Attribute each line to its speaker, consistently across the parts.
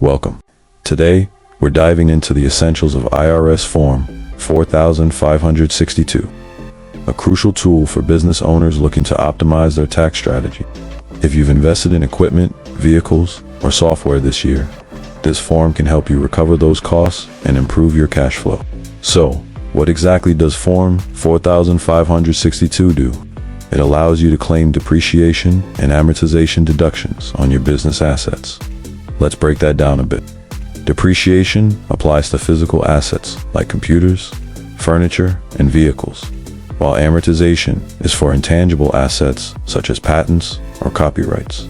Speaker 1: Welcome. Today, we're diving into the essentials of IRS Form 4562, a crucial tool for business owners looking to optimize their tax strategy. If you've invested in equipment, vehicles, or software this year, this form can help you recover those costs and improve your cash flow. So, what exactly does Form 4562 do? It allows you to claim depreciation and amortization deductions on your business assets. Let's break that down a bit. Depreciation applies to physical assets like computers, furniture, and vehicles, while amortization is for intangible assets such as patents or copyrights.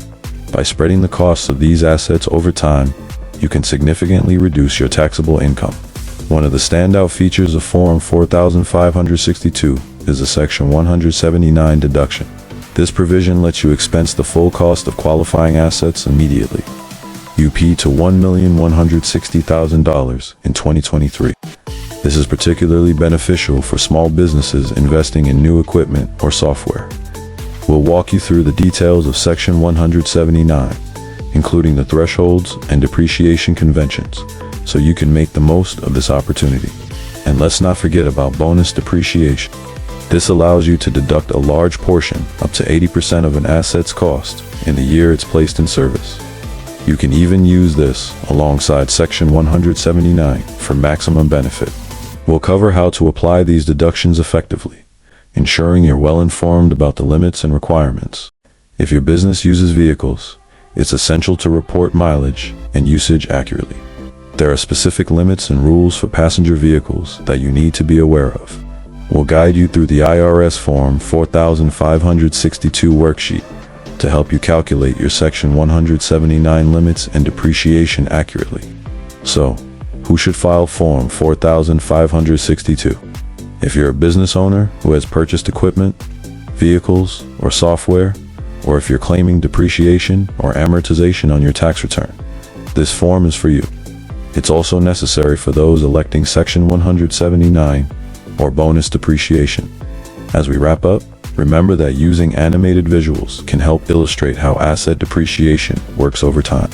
Speaker 1: By spreading the costs of these assets over time, you can significantly reduce your taxable income. One of the standout features of Form 4562 is the Section 179 deduction. This provision lets you expense the full cost of qualifying assets immediately, up to $1,160,000 in 2023. This is particularly beneficial for small businesses investing in new equipment or software. We'll walk you through the details of Section 179, including the thresholds and depreciation conventions, so you can make the most of this opportunity. And let's not forget about bonus depreciation. This allows you to deduct a large portion, up to 80% of an asset's cost, in the year it's placed in service. You can even use this alongside Section 179 for maximum benefit. We'll cover how to apply these deductions effectively, ensuring you're well informed about the limits and requirements. If your business uses vehicles, it's essential to report mileage and usage accurately. There are specific limits and rules for passenger vehicles that you need to be aware of. We'll guide you through the IRS Form 4562 worksheet to help you calculate your Section 179 limits and depreciation accurately. So, who should file Form 4562? If you're a business owner who has purchased equipment, vehicles, or software, or if you're claiming depreciation or amortization on your tax return, this form is for you. It's also necessary for those electing Section 179 or bonus depreciation. As we wrap up, remember that using animated visuals can help illustrate how asset depreciation works over time.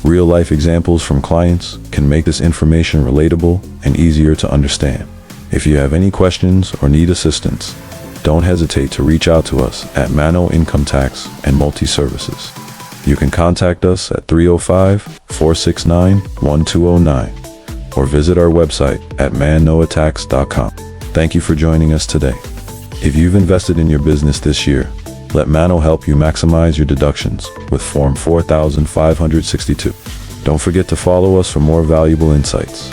Speaker 1: Real-life examples from clients can make this information relatable and easier to understand. If you have any questions or need assistance, don't hesitate to reach out to us at Mannoe Income Tax and Multi-Services. You can contact us at 305-469-1209 or visit our website at mannoetax.com. Thank you for joining us today. If you've invested in your business this year, let Mannoe help you maximize your deductions with Form 4562. Don't forget to follow us for more valuable insights.